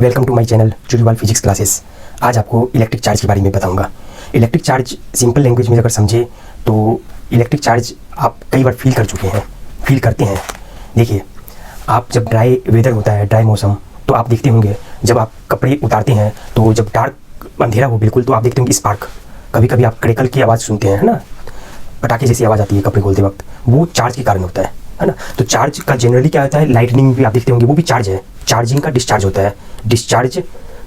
Welcome to my channel Churiwal physics classes. आज आपको electric charge के बारे में बताऊंगा। इलेक्ट्रिक चार्ज सिंपल लैंग्वेज में अगर समझे तो इलेक्ट्रिक चार्ज आप कई बार फील करते हैं। देखिए, आप जब ड्राई वेदर होता है, ड्राई मौसम, तो आप देखते होंगे जब आप कपड़े उतारते हैं तो जब डार्क अंधेरा हो बिल्कुल, तो आप देखते होंगे स्पार्क, कभी कभी आप क्रैकल की आवाज़ सुनते हैं, है ना, पटाखे जैसी आवाज़ आती है कपड़े खोलते वक्त, वो चार्ज के कारण होता है ना। तो चार्ज का जनरली क्या होता है, लाइटनिंग भी आप देखते होंगे, वो भी चार्ज है, चार्जिंग का डिस्चार्ज होता है। डिस्चार्ज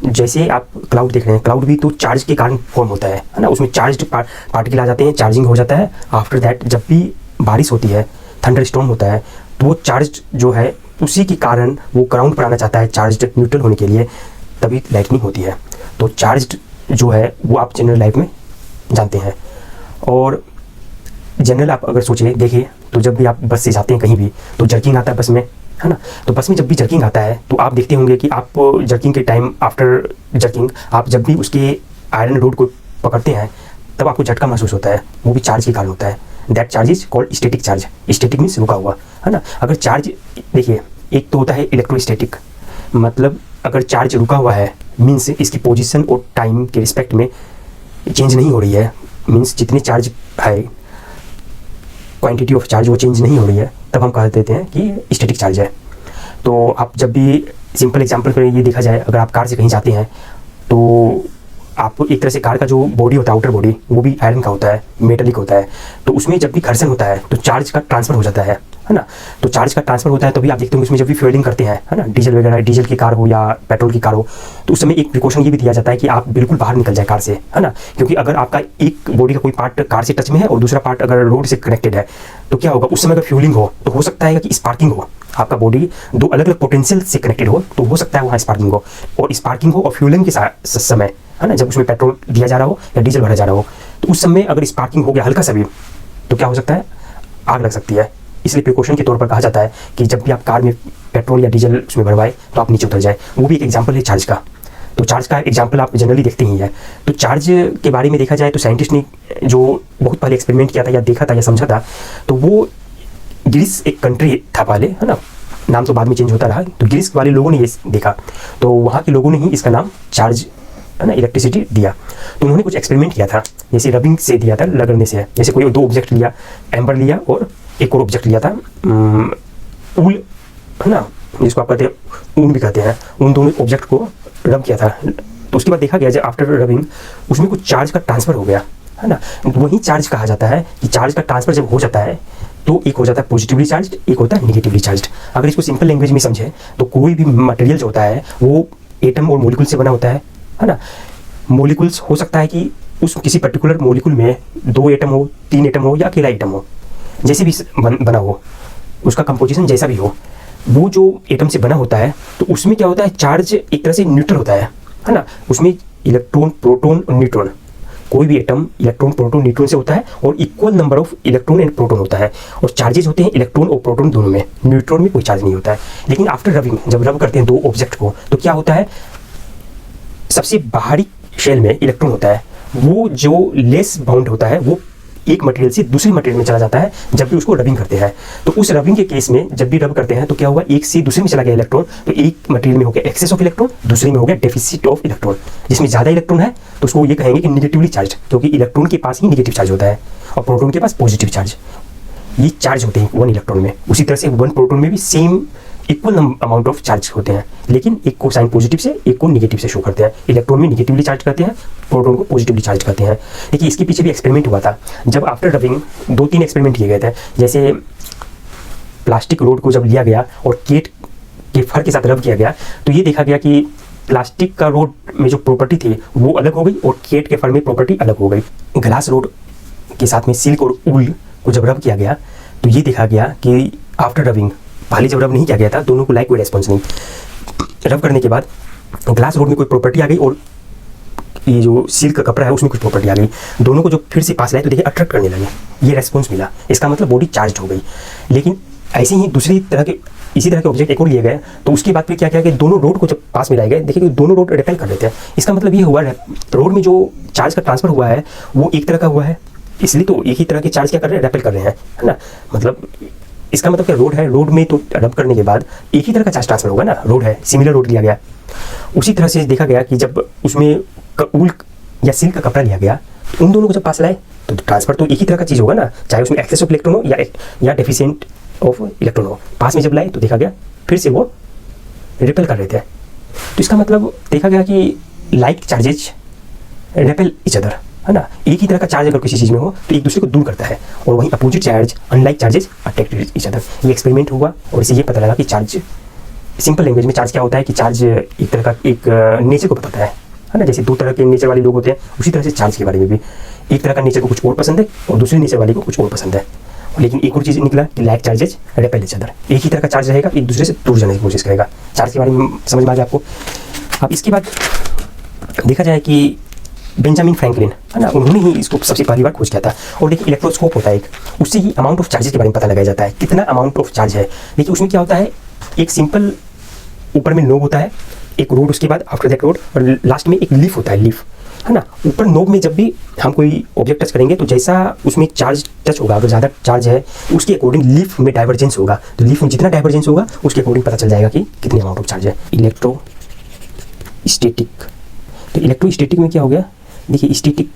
जैसे आप क्लाउड देख रहे हैं, क्लाउड भी तो चार्ज के कारण फॉर्म होता है ना, उसमें चार्ज पार्टिकल आ जाते हैं, चार्जिंग हो जाता है। आफ्टर दैट जब भी बारिश होती है, थंडर स्टॉर्म होता है, तो वो चार्ज जो है उसी के कारण वो ग्राउंड पर आना चाहता है चार्ज न्यूट्रल होने के लिए, तभी लाइटनिंग होती है। तो चार्ज जो है वो आप जनरल लाइफ में जानते हैं। और जनरल आप अगर सोचे देखिए, तो जब भी आप बस से जाते हैं कहीं भी तो जर्किंग आता है बस में, है ना। तो बस में जब भी जर्किंग आता है तो आप देखते होंगे कि आप जर्किंग के टाइम, आफ्टर जर्किंग, आप जब भी उसके आयरन रोड को पकड़ते हैं तब आपको झटका महसूस होता है, वो भी चार्ज के कारण होता है। That charge is called static charge. Static means रुका हुआ, है ना। अगर चार्ज देखिए, एक तो होता है इलेक्ट्रोस्टैटिक, मतलब अगर चार्ज रुका हुआ है मीन्स इसकी पोजीशन और टाइम के रिस्पेक्ट में चेंज नहीं हो रही है, मीन्स जितनी चार्ज है, क्वांटिटी ऑफ चार्ज वो चेंज नहीं हो रही है, तब हम कह देते हैं कि स्टैटिक चार्ज है। तो आप जब भी सिंपल एग्जांपल पर ये देखा जाए, अगर आप कार से कहीं जाते हैं तो आप एक तरह से कार का जो बॉडी होता है, आउटर बॉडी, वो भी आयरन का होता है, मेटलिक होता है। तो उसमें जब भी घर्षण होता है तो चार्ज का ट्रांसफर हो जाता है ना। तो चार्ज का ट्रांसफर होता है तभी आप देखते होंगे उसमें जब भी फ्यूलिंग करते हैं, है ना, डीजल वगैरह, डीजल की कार हो या पेट्रोल की कार हो, तो उस समय एक प्रिकॉशन ये भी दिया जाता है कि आप बिल्कुल बाहर निकल जाए कार से, है ना। क्योंकि अगर आपका एक बॉडी का कोई पार्ट कार से टच में है और दूसरा पार्ट अगर रोड से कनेक्टेड है, तो क्या होगा, उस समय अगर फ्यूलिंग हो तो हो सकता है कि स्पार्किंग हो, आपका बॉडी दो अलग अलग पोटेंशियल से कनेक्टेड हो, तो हो सकता है वहाँ स्पार्किंग हो। और स्पार्किंग हो और फ्यूलिंग के समय, है ना, जब उसमें पेट्रोल दिया जा रहा हो या डीजल भरा जा रहा हो, तो उस समय अगर स्पार्किंग हो गया हल्का सा भी, तो क्या हो सकता है, आग लग सकती है। इसलिए प्रिकॉशन के तौर पर कहा जाता है कि जब भी आप कार में पेट्रोल या डीजल उसमें भरवाए तो आप नीचे उतर जाए। वो भी एक एग्जाम्पल है चार्ज का। तो चार्ज का एग्जाम्पल आप जनरली देखते ही है। तो चार्ज के बारे में देखा जाए तो साइंटिस्ट ने जो बहुत पहले एक्सपेरिमेंट किया था या देखा था या समझा था, तो वो ग्रीस एक कंट्री था पहले, है ना, नाम तो बाद में चेंज होता रहा। तो ग्रीस वाले लोगों ने ये देखा, तो वहाँ के लोगों ने ही इसका नाम चार्ज, है ना, इलेक्ट्रिसिटी दिया। तो उन्होंने कुछ एक्सपेरिमेंट किया था, जैसे रबिंग से दिया था, रगड़ने से। जैसे कोई दो ऑब्जेक्ट लिया, एम्बर लिया और एक और ऑब्जेक्ट लिया था, ऊल, है ना, जिसको आप कहते हैं ऊन भी कहते हैं, उन दोनों ऑब्जेक्ट को रब किया था। तो उसके बाद देखा गया जब आफ्टर रबिंग उसमें कुछ चार्ज का ट्रांसफर हो गया, है ना। वही चार्ज कहा जाता है कि चार्ज का ट्रांसफर जब हो जाता है तो एक हो जाता है पॉजिटिवली चार्ज, एक होता है निगेटिवली चार्ज। अगर इसको सिंपल लैंग्वेज में समझे तो कोई भी मटेरियल जो होता है वो एटम और मोलिकुल से बना होता है ना। मोलिकुल्स हो सकता है कि उस किसी पर्टिकुलर मोलिकुल में 2 एटम हो, 3 एटम हो या अकेला एटम हो, जैसे भी बना हो, उसका कंपोजिशन जैसा भी हो, वो जो एटम से बना होता है तो उसमें क्या होता है, चार्ज एक तरह से न्यूट्रल होता है ना। उसमें इलेक्ट्रॉन, प्रोटॉन और न्यूट्रॉन, कोई भी एटम इलेक्ट्रॉन, प्रोटॉन, न्यूट्रॉन से होता है और equal number of electron and proton होता है। और चार्जेस होते हैं इलेक्ट्रॉन और प्रोटॉन दोनों में, न्यूट्रॉन में कोई चार्ज नहीं होता है। लेकिन आफ्टर रबिंग, जब रब करते हैं दो ऑब्जेक्ट को, तो क्या होता है, सबसे बाहरी शेल में इलेक्ट्रॉन होता है, वो जो लेस बाउंड होता है वो एक मटेरियल से दूसरे मटेरियल में चला जाता है जब भी उसको रबिंग करते हैं। तो उस रबिंग के केस में जब भी रब करते हैं तो क्या हुआ, एक से दूसरे में चला गया इलेक्ट्रॉन, तो एक मटेरियल में हो गया एक्सेस ऑफ इलेक्ट्रॉन, दूसरे में हो गया डेफिसिट ऑफ इलेक्ट्रॉन। जिसमें ज़्यादा इलेक्ट्रॉन है तो उसको ये कहेंगे कि निगेटिवली चार्ज, क्योंकि इलेक्ट्रॉन के पास ही निगेटिव चार्ज होता है और प्रोटॉन के पास पॉजिटिव चार्ज। ये चार्ज होते हैं 1 इलेक्ट्रॉन में। उसी तरह से 1 प्रोटॉन में भी same equal amount of charge होते हैं, लेकिन एक को साइन पॉजिटिव से, एक को निगेटिव से शो करते हैं। इलेक्ट्रॉन में निगेटिवली चार्ज करते हैं, प्रोटॉन को पॉजिटिवली चार्ज करते हैं। देखिए, इसके पीछे भी एक्सपेरिमेंट हुआ था। जब आफ्टर रबिंग 2-3 एक्सपेरिमेंट किए गए थे। जैसे प्लास्टिक रोड को जब लिया गया और केट के फर के साथ रब किया गया, तो ये देखा गया कि प्लास्टिक का रोड में जो प्रॉपर्टी थी वो अलग हो गई और केट के फर में प्रॉपर्टी अलग हो गई। ग्लास रोड के साथ में सिल्क और ऊल को जब रब किया गया तो ये देखा गया कि आफ्टर रबिंग, पहले जब रब नहीं किया गया था, दोनों को लाइक कोई रेस्पॉन्स नहीं। रब करने के बाद ग्लास रोड में कोई प्रॉपर्टी आ गई और ये जो सिल्क का कपड़ा है उसमें कुछ प्रॉपर्टी आ गई। दोनों को जो फिर से पास लाए तो देखिए अट्रैक्ट करने लगे, ये रेस्पॉन्स मिला, इसका मतलब बॉडी चार्ज हो गई। लेकिन ऐसे ही इसी तरह के ऑब्जेक्ट एक और लिए गए, तो उसके बाद फिर क्या किया कि दोनों रोड को जब पास में लाए गए, देखिए कि दोनों रोड रिपेल कर देते हैं। इसका मतलब ये हुआ, रोड में जो चार्ज का ट्रांसफर हुआ है वो एक तरह का हुआ है, इसलिए तो एक ही तरह के चार्ज क्या कर रहे हैं, रेपेल कर रहे हैं, है ना। मतलब इसका मतलब क्या, रोड है, रोड में तो रब करने के बाद एक ही तरह का चार्ज ट्रांसफर होगा ना, रोड है, सिमिलर रोड लिया गया। उसी तरह से देखा गया कि जब उसमें ऊल या सिल्क का कपड़ा लिया गया तो उन दोनों को जब पास लाए तो ट्रांसफर तो एक ही तरह का चीज़ होगा ना, चाहे उसमें एक्सेस ऑफ इलेक्ट्रॉन हो या डेफिशिएंट ऑफ इलेक्ट्रॉन हो। पास में जब लाए तो देखा गया फिर से वो रिपेल कर रहे थे। तो इसका मतलब देखा गया कि like charges repel each other, है ना। एक ही तरह का चार्ज अगर किसी चीज़ में हो तो एक दूसरे को दूर करता है, और वहीं opposite charge unlike charges attract each other. ये एक्सपेरिमेंट हुआ और इससे ये पता लगा कि चार्ज, सिंपल लैंग्वेज में चार्ज क्या होता है कि चार्ज एक तरह का एक नेचर को बताता है ना। जैसे दो तरह के नेचर वाले लोग होते हैं, उसी तरह से चार्ज के बारे में भी एक तरह का नेचर को कुछ और पसंद है और दूसरे नेचर वाले को कुछ और पसंद है। लेकिन एक और चीज़ निकला कि like charges repel each other, एक ही तरह का चार्ज रहेगा, एक दूसरे से दूर जाने की कोशिश करेगा। चार्ज के बारे में समझ में आ गया आपको। अब इसके बाद देखा जाए कि बेंजामिन फ्रैंकलिन, है ना, उन्होंने ही इसको सबसे पहली बार खोज किया था। और देखिए इलेक्ट्रोस्कोप होता है एक, उससे ही अमाउंट ऑफ चार्जेस के बारे में पता लगाया जाता है, कितना अमाउंट ऑफ चार्ज है। देखिए उसमें क्या होता है, एक सिंपल ऊपर में नोब होता है, एक रोड, उसके बाद आफ्टर दैट रोड, और लास्ट में एक लीफ होता है, लीफ, है ना। ऊपर नोब में जब भी हम कोई ऑब्जेक्ट टच करेंगे तो जैसा उसमें चार्ज टच होगा, अगर ज़्यादा चार्ज है उसके अकॉर्डिंग लीफ में डाइवर्जेंस होगा। तो लीफ में जितना डाइवर्जेंस होगा उसके अकॉर्डिंग पता चल जाएगा कि कितनी अमाउंट ऑफ चार्ज है। इलेक्ट्रोस्टैटिक, तो इलेक्ट्रोस्टैटिक में क्या हो गया, देखिए स्टैटिक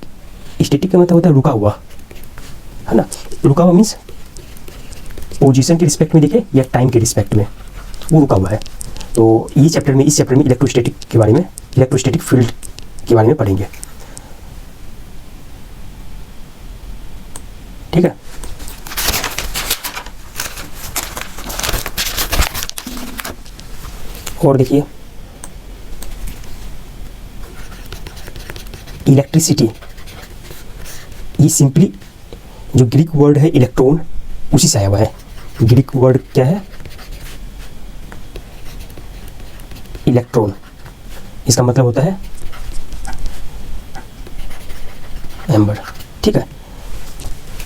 का मतलब होता है रुका हुआ, है ना। रुका हुआ मीन्स पोजीशन के रिस्पेक्ट में देखिए या टाइम के रिस्पेक्ट में वो रुका हुआ है। तो इस चैप्टर में इलेक्ट्रोस्टैटिक के बारे में, इलेक्ट्रोस्टैटिक फील्ड के बारे में पढ़ेंगे, ठीक है। और देखिए इलेक्ट्रिसिटी, ये सिंपली जो ग्रीक वर्ड है इलेक्ट्रॉन उसी से आया हुआ है। ग्रीक वर्ड क्या है, इलेक्ट्रॉन, इसका मतलब होता है एम्बर, ठीक है।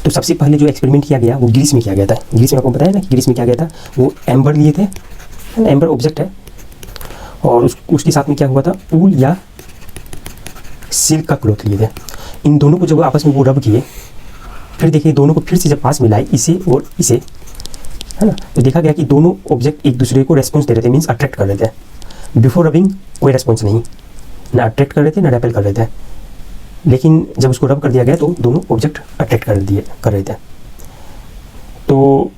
तो सबसे पहले जो एक्सपेरिमेंट किया गया वो ग्रीस में किया गया था। ग्रीस में आपको पता है ना कि ग्रीस में क्या गया था, वो एम्बर लिए थे, एम्बर ऑब्जेक्ट है, और उसके साथ में क्या हुआ था, ऊल या सिल्क का क्लॉथ लिए थे। इन दोनों को जब आपस में वो रब किए, फिर देखिए दोनों को फिर से जब पास मिलाए, इसे और इसे, है ना, तो देखा गया कि दोनों ऑब्जेक्ट एक दूसरे को रेस्पॉन्स दे रहे थे, मीन्स अट्रैक्ट कर रहे थे। बिफोर रबिंग कोई रेस्पॉन्स नहीं, ना अट्रैक्ट कर रहे थे ना रेपेल कर रहे थे। लेकिन जब उसको रब कर दिया गया तो दोनों ऑब्जेक्ट अट्रैक्ट कर रहे थे। तो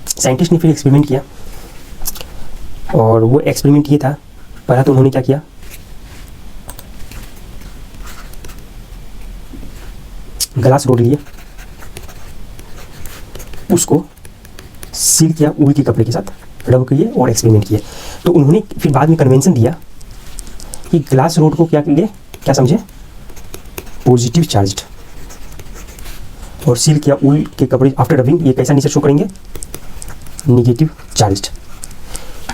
साइंटिस्ट ने फिर एक्सपेरिमेंट किया, और वो एक्सपेरिमेंट ये था, पहला तो उन्होंने क्या किया, ग्लास रोड लिए, उसको सिल्क या ऊल के कपड़े के साथ रब किए और एक्सपेरिमेंट किए। तो उन्होंने फिर बाद में कन्वेंशन दिया कि ग्लास रोड को क्या समझे, पॉजिटिव चार्ज्ड, और सिल्क या ऊल के कपड़े आफ्टर रबिंग ये कैसा नेचर शो करेंगे, निगेटिव चार्ज्ड।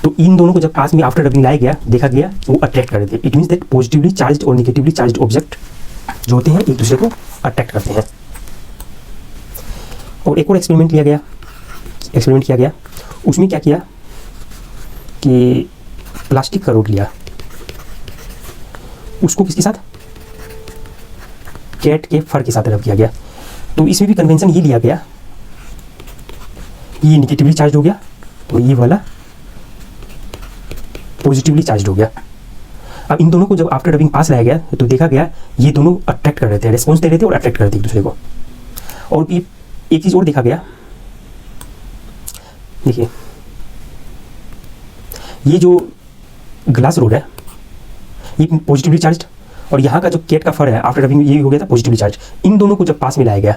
तो इन दोनों को जब पास में आफ्टर रबिंग लाया गया, देखा गया वो अट्रैक्ट कर रहे थे। It means that positively charged और निगेटिवली चार्ज्ड ऑब्जेक्ट जो होते हैं एक दूसरे को अट्रैक्ट करते हैं। और एक और एक्सपेरिमेंट किया गया, उसमें क्या किया कि प्लास्टिक का रोड लिया, उसको किसके साथ, कैट के फर के साथ रब किया गया। तो इसमें भी कन्वेंशन ये लिया गया, ये निगेटिवली चार्ज हो गया तो ये वाला पॉजिटिवली चार्ज हो गया। अब इन दोनों को जब आफ्टर रबिंग पास लाया गया तो देखा गया ये दोनों अट्रैक्ट कर रहे थे, रेस्पॉन्स दे रहे थे और अट्रैक्ट कर रहे थे एक दूसरे को। और एक चीज़ और देखा गया, देखिए ये जो ग्लास रोड है ये पॉजिटिवली चार्ज्ड, और यहाँ का जो कैट का फर है आफ्टर रबिंग ये हो गया था पॉजिटिवली चार्ज। इन दोनों को जब पास में लाया गया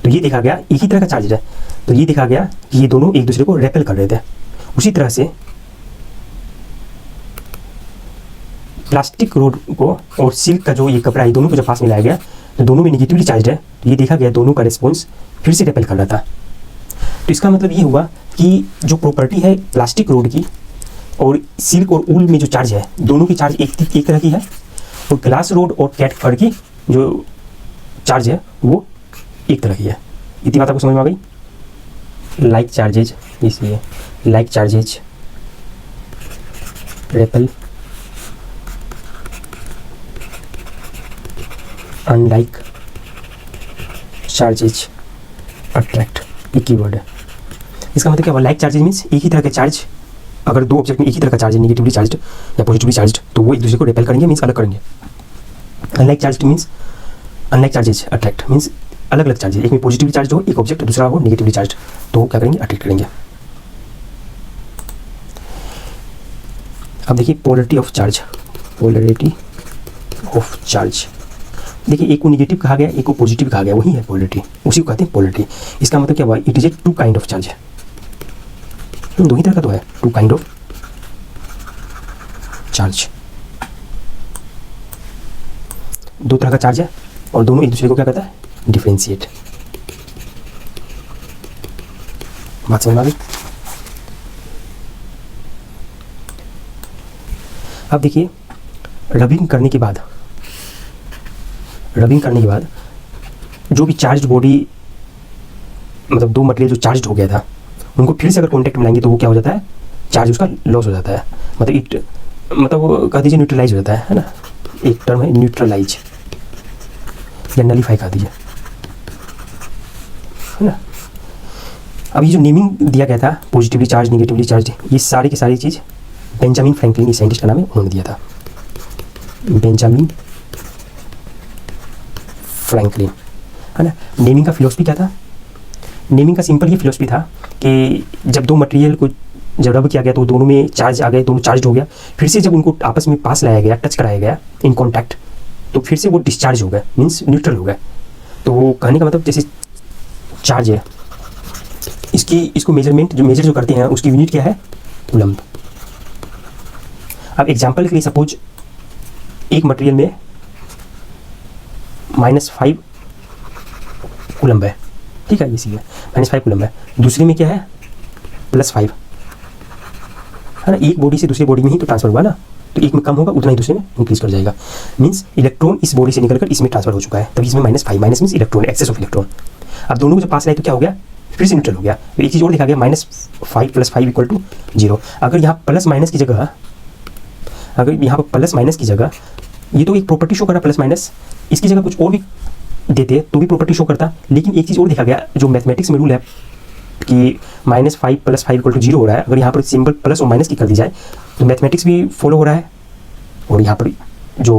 तो ये देखा गया एक ही तरह का चार्ज है, तो ये देखा गया कि ये दोनों एक दूसरे को रेपेल कर रहे थे। उसी तरह से प्लास्टिक रोड को और सिल्क का जो ये कपड़ा है दोनों को जब पास में लाया गया तो दोनों में निगेटिवली चार्ज है, ये देखा गया दोनों का रिस्पॉन्स फिर से रेपेल कर रहा था। तो इसका मतलब ये हुआ कि जो प्रॉपर्टी है प्लास्टिक रोड की और सिल्क और ऊल में जो चार्ज है दोनों की चार्ज एक तरह की है, और ग्लास रोड और कैट फर की जो चार्ज है वो एक तरह की है। इतनी बात आपको समझ में आ गई। लाइक चार्जेज, इसलिए like charges repel, unlike charges attract, एक ही वर्ड है। इसका मतलब क्या हुआ, लाइक चार्जेज मीन्स एक ही तरह के चार्ज अगर दो ऑब्जेक्ट में एक ही तरह का चार्ज है, नेगेटिवली चार्ज्ड या पॉजिटिवली चार्ज्ड, तो वो एक दूसरे को रिपेल करेंगे, मीन्स अलग करेंगे। Unlike charge means unlike charges attract, means अलग अलग चार्जेज, एक में पॉजिटिवली चार्ज हो एक ऑब्जेक्ट, दूसरा हो नेगेटिवली चार्ज, तो क्या करेंगे, अट्रैक्ट करेंगे। अब देखिए polarity of charge, polarity of charge, देखिए एक को नेगेटिव कहा गया, एक को पॉजिटिव कहा गया, वही है पोलरिटी, उसी को कहते हैं पोलरिटी। इसका मतलब क्या हुआ, it is a two kind of charge, दो ही तरह का तो है, टू काइंड ऑफ चार्ज, दो तरह का चार्ज है और दोनों एक दूसरे को क्या कहता है, डिफरेंशिएट। बात समझ में आ गई। अब देखिए रबिंग करने के बाद जो भी चार्ज्ड बॉडी, मतलब दो मटेरियल जो चार्ज्ड हो गया था, उनको फिर से अगर कॉन्टैक्ट में लाएंगे तो वो क्या हो जाता है, चार्ज उसका लॉस हो जाता है, मतलब वो कह दीजिए न्यूट्रलाइज हो जाता है ना, एक टर्म है न्यूट्रलाइज या नलीफाई कह दीजिए, है ना। अब ये जो नेमिंग दिया गया था, पॉजिटिवली चार्ज, नेगेटिवली चार्ज, ये सारी की सारी चीज़ बेंजामिन फ्रैंकलिन, ये साइंटिस्ट का नाम है, उन्होंने दिया था, बेंजामिन फ्रैंकलिन, है ना। नेमिंग का फिलोसफी क्या था, नेमिंग का सिंपल ये फिलोसफी था कि जब दो मटेरियल को जब रब किया गया तो दोनों में चार्ज आ गए, दोनों चार्ज हो गया, फिर से जब उनको आपस में पास लाया गया, टच कराया गया इन कॉन्टैक्ट, तो फिर से वो डिस्चार्ज हो गए, मीन्स न्यूट्रल हो गए। तो वो कहने का मतलब जैसे चार्ज है, इसको मेजरमेंट जो करते हैं उसकी यूनिट क्या है, कूलम्ब। अब एग्जाम्पल के लिए सपोज एक मटेरियल में -5 कूलम्ब है, ठीक है, इसी में -5 कूलम्ब है, दूसरे में क्या है +5, है ना। एक बॉडी से दूसरी बॉडी में ही तो ट्रांसफर हुआ ना, तो एक में कम होगा उतना ही दूसरे में इंक्रीज कर जाएगा, मीन्स इलेक्ट्रॉन इस बॉडी से निकलकर इसमें ट्रांसफर हो चुका है, तभी इसमें -5, minus means electron, excess of electron. अब दोनों को जब पास लाए तो क्या हो गया, फिर से न्यूट्रल हो गया। तो एक चीज़ और देखा गया, -5 + 5 = 0। अगर यहाँ प्लस माइनस की जगह, ये तो एक प्रॉपर्टी शो कर रहा प्लस माइनस, इसकी जगह कुछ और भी देते तो भी प्रॉपर्टी शो करता। लेकिन एक चीज़ और देखा गया, जो मैथमेटिक्स में रूल है कि -5 + 5 = 0 हो रहा है, अगर यहाँ पर सिंबल प्लस और माइनस की कर दी जाए तो मैथमेटिक्स भी फॉलो हो रहा है और यहाँ पर जो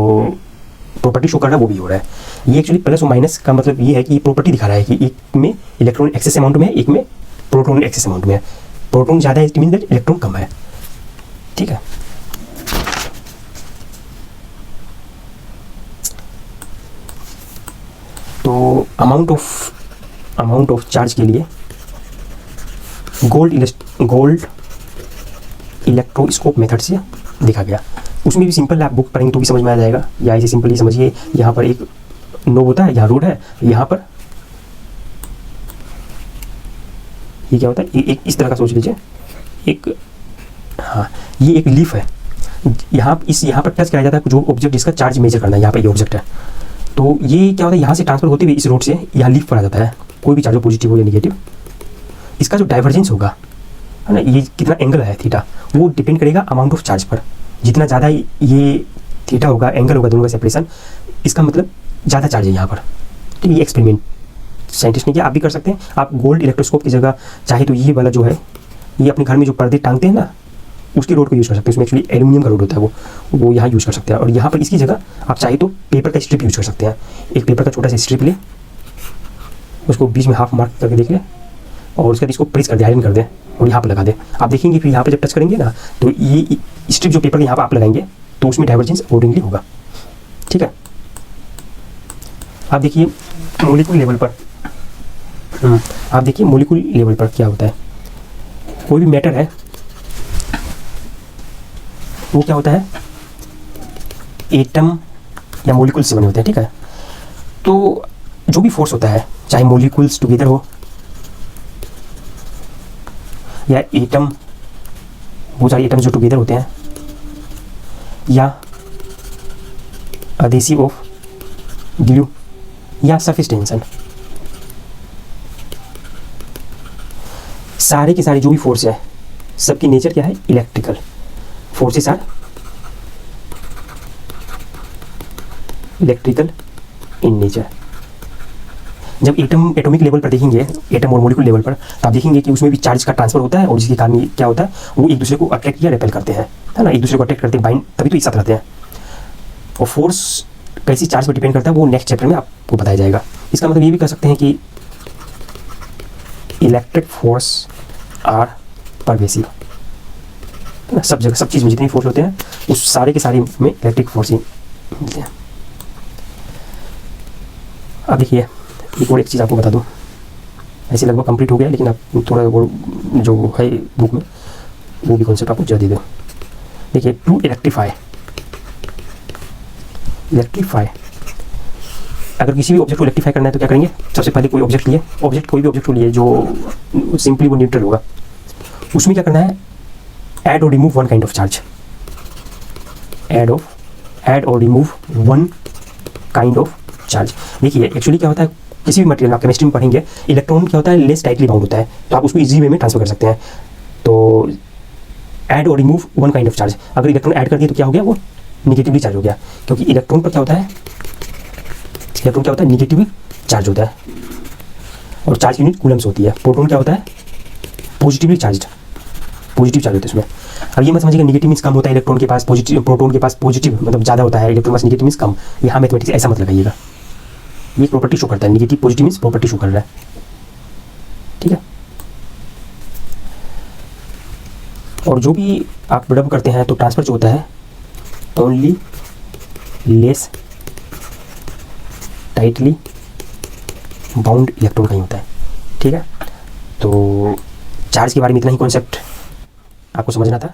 प्रॉपर्टी शो कर रहा है वो भी हो रहा है। ये एक्चुअली प्लस और माइनस का मतलब ये है कि ये प्रॉपर्टी दिखा रहा है कि एक में इलेक्ट्रॉन एक्सेस अमाउंट में है, एक में प्रोटॉन एक्सेस अमाउंट में है। प्रोटॉन ज़्यादा है, इट मीन दैट इलेक्ट्रॉन कम है, ठीक है। तो अमाउंट ऑफ चार्ज के लिए गोल्ड इलेक्ट्रोस्कोप मेथड से देखा गया। उसमें भी सिंपल, आप बुक पढ़ेंगे तो भी समझ में आ जाएगा, या ऐसे सिंपली समझिए, यहाँ पर एक नोब होता है, यहाँ रोड है, यहाँ पर ये क्या होता है, एक इस तरह का सोच लीजिए, एक, हाँ ये एक लीफ है, यहाँ पर टच कराया जाता है जो ऑब्जेक्ट जिसका चार्ज मेजर करना है, यहाँ पर ये ऑब्जेक्ट है, तो ये क्या होता है, यहाँ से ट्रांसफर होते हुए इस रोड से यहाँ लीफ पर आ जाता है, कोई भी चार्ज हो, पॉजिटिव हो या नेगेटिव, इसका जो डाइवर्जेंस होगा, है ना, ये कितना एंगल है थीटा, वो डिपेंड करेगा अमाउंट ऑफ चार्ज पर। जितना ज़्यादा ये थीटा होगा, एंगल होगा दोनों का सेपरेशन, इसका मतलब ज़्यादा चार्ज है यहाँ पर। तो ये एक्सपेरिमेंट साइंटिस्ट ने किया, आप भी कर सकते हैं। आप गोल्ड इलेक्ट्रोस्कोप की जगह चाहे तो ये वाला जो है, ये अपने घर में जो पर्दे टांगते हैं ना, उसकी रोड को यूज़ कर सकते हैं, उसमें एक्चुअली एल्यूमिनियम का रोड होता है, वो यहाँ यूज़ कर सकते हैं। और यहाँ पर इसकी जगह आप चाहे तो पेपर का स्ट्रिप यूज़ कर सकते हैं। एक पेपर का छोटा सा स्ट्रिप ले, उसको बीच में हाफ मार्क करके देख लें और उसके बाद इसको प्रेस कर दे, आयरन कर दें और यहाँ पर लगा दें। आप देखेंगे फिर यहाँ पर जब टच करेंगे ना, तो ये स्ट्रिप जो पेपर के यहाँ पर आप लगाएंगे तो उसमें डाइवर्जेंस अकॉर्डिंगली होगा, ठीक है। आप देखिए मॉलिक्यूल लेवल पर, क्या होता है, कोई भी मैटर है वो क्या होता है, एटम या मॉलिक्यूल से बने होते हैं, ठीक है। तो जो भी फोर्स होता है, चाहे मॉलिक्यूल्स टुगेदर हो या एटम, बहुत सारे एटम्स जो टुगेदर होते हैं, या अधेसिव ऑफ ग्लू या सरफेस टेंशन, सारे के सारे जो भी फोर्स है सबकी नेचर क्या है, electrical. Forces are electrical in nature. जब एटॉमिक लेवल पर देखेंगे, एटम और मॉलिक्यूल लेवल पर, तो आप देखेंगे कि उसमें भी चार्ज का ट्रांसफर होता है और जिसके कारण क्या होता है, वो एक दूसरे को अट्रैक्ट या रिपेल करते हैं, है ना, एक दूसरे को अट्रैक्ट करते हैं, बाइंड, तभी तो एक साथ रहते हैं। और फोर्स कैसी चार्ज पर डिपेंड करता है वो नेक्स्ट चैप्टर में आपको बताया जाएगा। इसका मतलब ये भी कह सकते हैं कि इलेक्ट्रिक फोर्स आर परवेसिव, सब जगह, सब चीज़ में जितनी फोर्स होते हैं उस सारे के सारे में इलेक्ट्रिक फोर्स ही मिलते हैं। अब देखिए एक और एक चीज़ आपको बता दूं, ऐसे लगभग कंप्लीट हो गया, लेकिन आप थोड़ा वो जो है बुक में वो भी कॉन्सेप्ट आपको जल्दी दे दो। देखिए टू इलेक्ट्रीफाई, अगर किसी भी ऑब्जेक्ट को इलेक्ट्रीफाई करना है तो क्या करेंगे, सबसे पहले कोई ऑब्जेक्ट लिए, कोई भी ऑब्जेक्ट को लिए जो सिंपली वो न्यूट्रल होगा, उसमें क्या करना है, ऐड और remove one kind of charge, add और remove one kind of charge. देखिए एक्चुअली क्या होता है, किसी भी मटेरियल आप केमिस्ट्री में पढ़ेंगे, इलेक्ट्रॉन क्या होता है, लेस टाइटली बाउंड होता है, तो आप उसको इजी वे में ट्रांसफर कर सकते हैं। तो ऐड और remove one kind of charge, अगर इलेक्ट्रॉन ऐड कर दिए तो क्या हो गया, वो निगेटिवली चार्ज हो गया, क्योंकि इलेक्ट्रॉन पर क्या होता है, निगेटिव चार्ज होता है और चार्ज यूनिट कूलम्स होती है। प्रोटॉन क्या होता है, पॉजिटिव चार्ज होता है इसमें। अब ये मत समझिएगा निगेटिव मीन्स कम होता है इलेक्ट्रॉन के पास, पॉजिटिव, प्रोटॉन के पास पॉजिटिव मतलब ज़्यादा होता है, इलेक्ट्रॉन के पास निगेटिव मीन्स कम, यहाँ मैथमेटिक्स ऐसा मत लगाइएगा, ये प्रॉपर्टी शो करता है, negative positive means property show कर रहा है, ठीक है। और जो भी आप डब करते हैं तो ट्रांसफर जो होता है only less tightly bound electron का ही होता है, ठीक है। तो चार्ज के बारे में इतना ही कॉन्सेप्ट आपको समझना था।